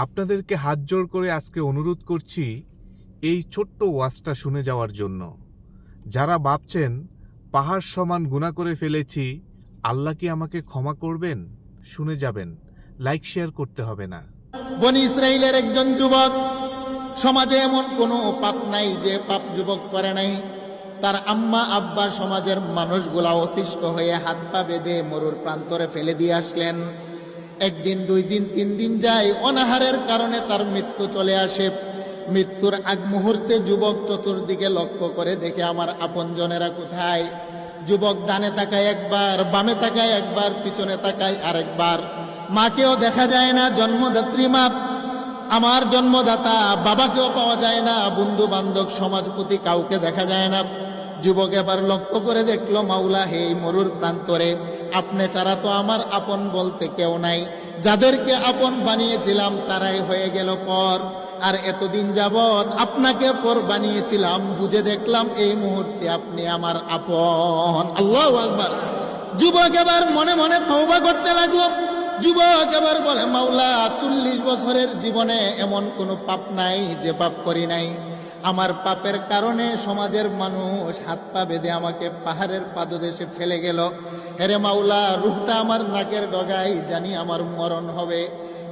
আপনাদেরকে হাত জোড় করে আজকে অনুরোধ করছি এই ছোট্ট ওয়াজটা শুনে যাওয়ার জন্য। যারা ভাবছেন পাহাড় সমান গুনাহ করে ফেলেছি, আল্লাহ কি আমাকে ক্ষমা করবেন? শুনে যাবেন, লাইক শেয়ার করতে হবে না। বনি ইসরাইলের একজন যুবক, সমাজে এমন কোনো পাপ নাই যে পাপ যুবক করে নাই। তার আম্মা আব্বা সমাজের মানুষগুলা অতিষ্ঠ হয়ে হাত পা বেঁধে মরুর প্রান্তরে ফেলে দিয়ে আসলেন। একদিন, 2 দিন, 3 দিন যায়, অনাহারের কারণে তার মৃত্যু চলে আসে। মৃত্যুর আগ মুহূর্তে যুবক চতুর্দিকে লক্ষ্য করে দেখে আমার আপনজনেরা কোথায়। যুবক ডানে তাকায় একবার, বামে তাকায় একবার, পিছনে তাকায় আরেকবার। মাকেও দেখা যায় না, জন্মদাত্রী মা, আমার জন্মদাতা বাবাকেও পাওয়া যায় না, বন্ধু বান্ধব সমাজপতি কাউকে দেখা যায় না। যুবক এবার লক্ষ্য করে দেখলো, মাওলা হে, মরুর প্রান্তরে আপনি ছাড়া তো আমার আপন বলতে কেউ নাই। যাদেরকে আপন বানিয়েছিলাম তারাই হয়ে গেল পর। আর এতদিন যাবৎ আপনাকে পর বানিয়েছিলাম, বুঝে দেখলাম এই মুহূর্তে আপনি আমার আপন। আল্লাহু আকবার। যুবক এবার মনে মনে তওবা করতে লাগলো। যুবক এবার বলে, মাওলা, 40 বছরের জীবনে এমন কোনো পাপ নাই যে পাপ করি নাই। আমার পাপের কারণে সমাজের মানুষ হাত পা বেঁধে আমাকে পাহাড়ের পাদদেশে ফেলে গেল। হেরে মাওলা, রুহটা আমার নাকের ডগায়, জানি আমার মরণ হবে,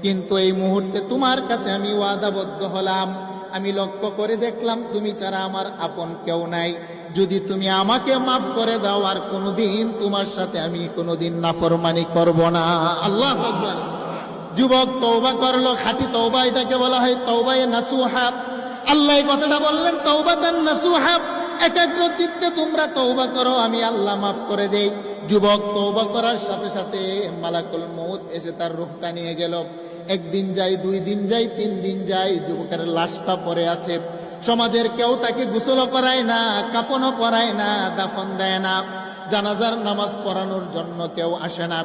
কিন্তু এই মুহূর্তে তোমার কাছে আমি ওয়াদাবদ্ধ হলাম। আমি লক্ষ্য করে দেখলাম তুমি ছাড়া আমার আপন কেউ নাই। যদি তুমি আমাকে মাফ করে দাও, আর কোনোদিন তোমার সাথে আমি কোনোদিন নাফরমানি করব না। আল্লাহু আকবার। যুবক তওবা করলো, খাঁটি তওবা, এটাকে বলা হয় তওবায়ে নাসুহা। আল্লাহ এই কথাটা বললেন, তওবাতান নাসুহা, একাগ্র চিত্তে তোমরা তওবা করো, আমি আল্লাহ মাফ করে দেই। যুবক তওবা করার সাথে সাথে মালাকুল মউত এসে তার রূহটা নিয়ে গেল। 1 দিন যায়, 2 দিন যায়, 3 দিন যায়, যুবকের লাশটা পড়ে আছে। সমাজের কেউ তাকে গোসল করায় না, কাপনও পরায় না, দাফন দেয় না, জানাজার নামাজ পড়ানোর জন্য কেউ আসে না।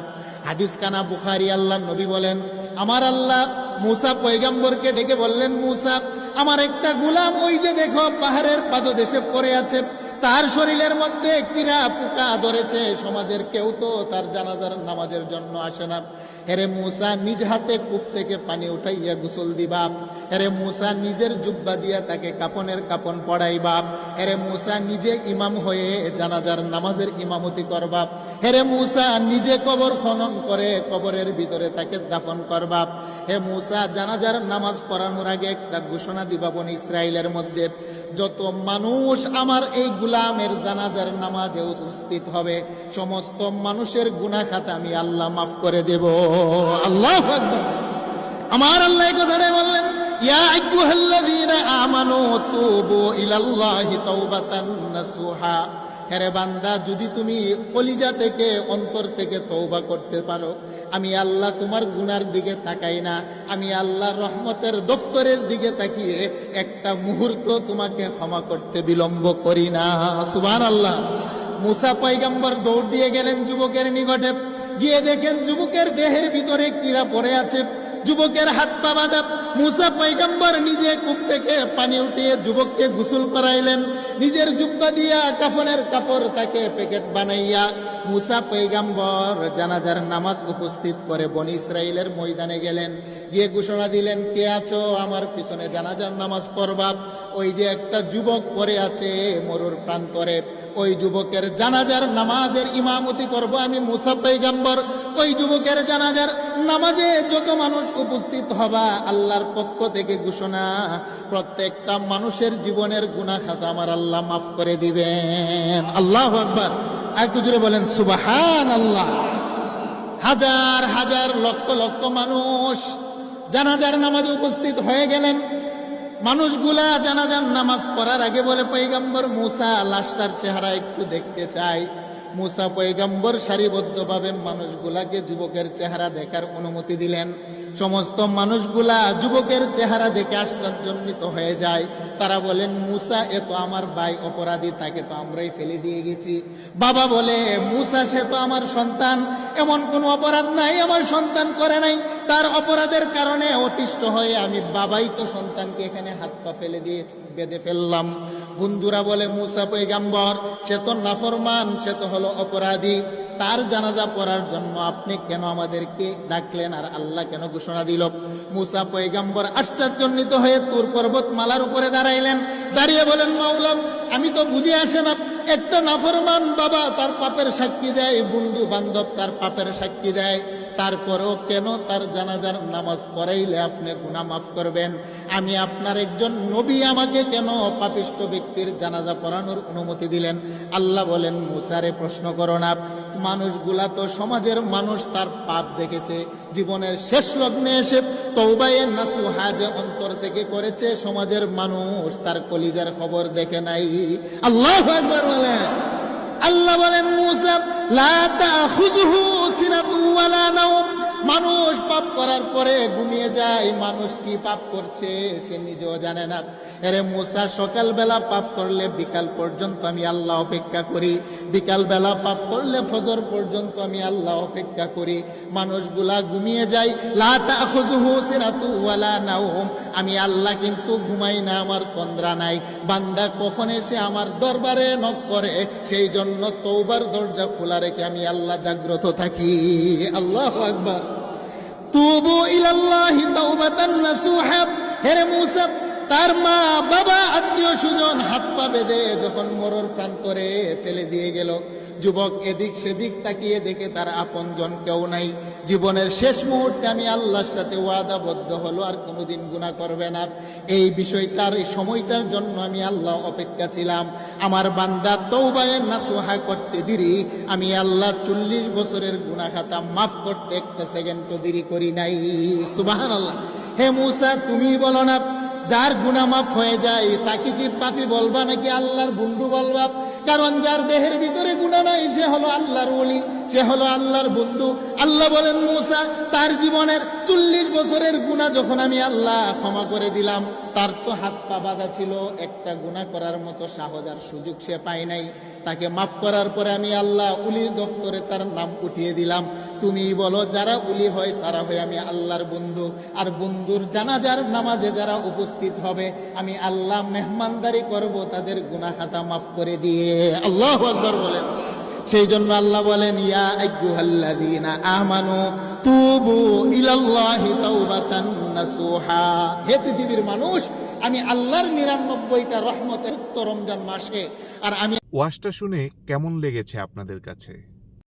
হাদিস কানা বুখারী। আল্লাহ নবী বলেন, আমার আল্লাহ মুসা পয়গম্বরকে ডেকে বললেন, মুসা, আমার একটা গোলাম ওই যে দেখো পাহাড়ের পাদদেশে পড়ে আছে, তার শরীরের মধ্যে কীরা পোকা ধরেছে, সমাজের কেউ তো তার জানাজার নামাজের জন্য আসে না। হেরে মুসা, নিজ হাতে কূপ থেকে পানি উঠাইয়া গোসল দিবা। হেরে মুসা, নিজের জুব্বা দিয়া তাকে কাপনের কাপন পড়াইবা। হেরে মুসা, নিজে ইমাম হয়ে জানাজার নামাজের ইমামতি করবা। হেরে মুসা, নিজে কবর খনন করে কবরের ভিতরে তাকে দাফন করবা। হে মুসা, জানাজার নামাজ পড়ানোর আগে একটা ঘোষণা দিবা বনি ইসরাইলের মধ্যে, যত মানুষ আমার এই গোলামের জানাজার নামাজে উপস্থিত হবে, সমস্ত মানুষের গুনাহ খাতা আমি আল্লাহ মাফ করে দেব। আল্লাহু আকবার। আমার আল্লাহ এই কথাটাই বললেন, ইয়া আইয়ুহাল্লাযীনা আমানু তুবু ইলাল্লাহি তাওবাতান নাসুহা। হেরে বান্দা, যদি তুমি কলিজা থেকে, অন্তর থেকে তওবা করতে পারো, আমি আল্লাহ তোমার গুনার দিকে তাকাই না, আমি আল্লাহর রহমতের দফতরের দিকে তাকিয়ে একটা মুহূর্ত তোমাকে ক্ষমা করতে বিলম্ব করি না। সুবহানাল্লাহ। মুসা পয়গম্বর দৌড় দিয়ে গেলেন যুবকের নিকটে। গিয়ে দেখেন যুবকের দেহের ভিতরে কীরা পড়ে আছে, যুবকের হাত পা বাঁধা। মুসা পয়গম্বর নিজে কূপ থেকে পানি উঠিয়ে যুবককে গোসল করাইলেন। নিজের জুব্বা দিয়া কাফনের কাপড় তাকে প্যাকেট বানাইয়া মুসা পয়গম্বর জানাজার নামাজ উপস্থিত করে বনি ইসরাইলের ময়দানে গেলেন। গিয়ে ঘোষণা দিলেন, কে আছো আমার পিছনে জানাজার নামাজ পড়বা? ওই যে একটা যুবক পড়ে আছে মরুর প্রান্তরে, ওই যুবকের জানাজার নামাজের ইমামতি করব আমি মুসা পয়গম্বর। ওই যুবকের জানাজার নামাজে যত মানুষ উপস্থিত হবা, আল্লাহর পক্ষ থেকে ঘোষণা, প্রত্যেকটা মানুষের জীবনের গুনাহ খাতা আমার আল্লাহ মাফ করে দিবেন। আল্লাহু আকবার। আর একটু জোরে বলেন সুবহানাল্লাহ। হাজার হাজার লক্ষ লক্ষ মানুষ জানাজার নামাজে উপস্থিত হয়ে গেলেন। মানুষগুলা জানাজার নামাজ পড়ার আগে বলে, পয়গম্বর মুসা, লাশটার চেহারা একটু দেখতে চাই। মুসা পয়গম্বর সারিবদ্ধভাবে মানুষগুলাকে যুবকের চেহারা দেখার অনুমতি দিলেন। সমস্ত মানুষগুলা যুবকের চেহারা দেখে আশ্চর্যান্বিত হয়ে যায়। তারা বলেন, মুসা, এ তো আমার ভাই অপরাধী, তাকে তো আমরাই ফেলে দিয়ে গেছি। বাবা বলে, মুসা, সে তো আমার সন্তান, এমন কোনো অপরাধ নাই আমার সন্তান করে নাই, তার অপরাধের কারণে অতিষ্ঠ হয়ে আমি বাবাই তো সন্তানকে এখানে হাত পা ফেলে দিয়ে বেঁধে ফেললাম। বন্ধুরা বলে মুসা পয়গম্বর, সে তো নাফরমান, সে তো হলো অপরাধী, তার জানাজা পড়ার জন্য আপনি কেন আমাদেরকে ডাকলেন আর আল্লাহ কেন ঘোষণা দিল? মুসা পয়গম্বর আশ্চর্যান্বিত হয়ে তুর পর্বতমালার উপরে দাঁড়াইলেন, দাঁড়িয়ে বলেন, মাওলা আমি তো বুঝে আসে না, একটা নাফরমান বাবা তার পাপের সাক্ষী দেয়, বন্ধু বান্ধব তার পাপের সাক্ষী দেয়, তারপরেও কেন তার জানাজার নামাজ পড়াইলে আপনি গুনাহ মাফ করবেন? আমি আপনার একজন নবী, আমাকে কেন পাপিষ্ঠ ব্যক্তির জানাজা পড়ানোর অনুমতি দিলেন? আল্লাহ বলেন, মুসারে প্রশ্ন করো না, মানুষগুলা তো সমাজের মানুষ, তার পাপ দেখেছে, জীবনের শেষ লগ্নে এসে তওবায়ে নাসুহা যে অন্তর থেকে করেছে, সমাজের মানুষ তার কলিজার খবর দেখে নাই। আল্লাহু আকবার বলেন। আল্লাহ বলেন, মুসা লা তাখুযুহু সিনাতু ওয়ালা নাওম, মানুষ পাপ করার পরে ঘুমিয়ে যায়, মানুষ কি পাপ করছে সে নিজেও জানে না। আরে মুসা, সকালবেলা পাপ করলে বিকাল পর্যন্ত আমি আল্লাহ অপেক্ষা করি, বিকালবেলা পাপ করলে ফজর পর্যন্ত আমি আল্লাহ অপেক্ষা করি, মানুষগুলা ঘুমিয়ে যায়। লা তাখুযুহু সিনাতু ওয়ালা নাওম, আমি আল্লাহ কিন্তু ঘুমাই না, আমার তন্দ্রা নাই। বান্দা কখন এসে আমার দরবারে নক করে, সেই জন্য তওবার দরজা খোলা রেখে আমি আল্লাহ জাগ্রত থাকি। আল্লাহু আকবার। তুবু ইলাল্লাহি তাওবাতান নাসুহা। হে মুসা, তার মা বাবা আত্মীয় স্বজন হাত পা বেঁধে যখন মরর প্রান্তরে ফেলে দিয়ে গেল, যুবক এদিক সেদিক তাকিয়ে দেখে তার আপনজন কেউ নাই। জীবনের শেষ মুহূর্তে আমি আল্লাহর সাথে ওয়াদাবদ্ধ হলো আর কোনোদিন গুনাহ করবে না, এই বিষয়টার, এই সময়টার জন্য আমি আল্লাহ অপেক্ষা ছিলাম। আমার বান্দা তওবায়ে নাসুহা করতে দেরি, আমি আল্লাহ 40 বছরের গুনাহ খাতা মাফ করতে একটা সেকেন্ডও দেরি করি নাই। সুবহানাল্লাহ। হে মুসা, তুমি বলো না, যার গুনাহ মাফ হয়ে যায় তাকে কি পাপী বলবা নাকি আল্লাহর বন্ধু বলবা? কারণ যার দেহের ভিতরে গুনাহ নাই সে হলো আল্লাহর ওলি, সে হলো আল্লাহর বন্ধু। আল্লাহ বলেন, মুসা তার জীবনের 40 বছরের গুনাহ যখন আমি আল্লাহ ক্ষমা করে দিলাম, তার তো হাত পা বাঁধা ছিল, একটা গুনাহ করার মতো সাহস আর সুযোগ সে পায় নাই। তাকে মাফ করার পরে আমি আল্লাহ উলির দফতরে তার নাম উঠিয়ে দিলাম। তুমি বলো, যারা উলি হয় তারা হয় আমি আল্লাহর বন্ধু, আর বন্ধুর জানাজার নামাজে যারা উপস্থিত হবে আমি আল্লাহ মেহমানদারি করব তাদের গুনাহ খাতা মাফ করে দিয়ে। আল্লাহু আকবার বলেন। সেই জন্য আল্লাহ বলেন, ইয়া আইয়ুহাল্লাযীনা আমানু তুবু ইলাল্লাহি তাওবাতান নাসুহা। হে পৃথিবীর মানুষ, আমি আল্লাহর 99টা রহমতের উত্তর রমজান মাসে, আর আমি ওয়াজটা শুনে কেমন লেগেছে আপনাদের কাছে?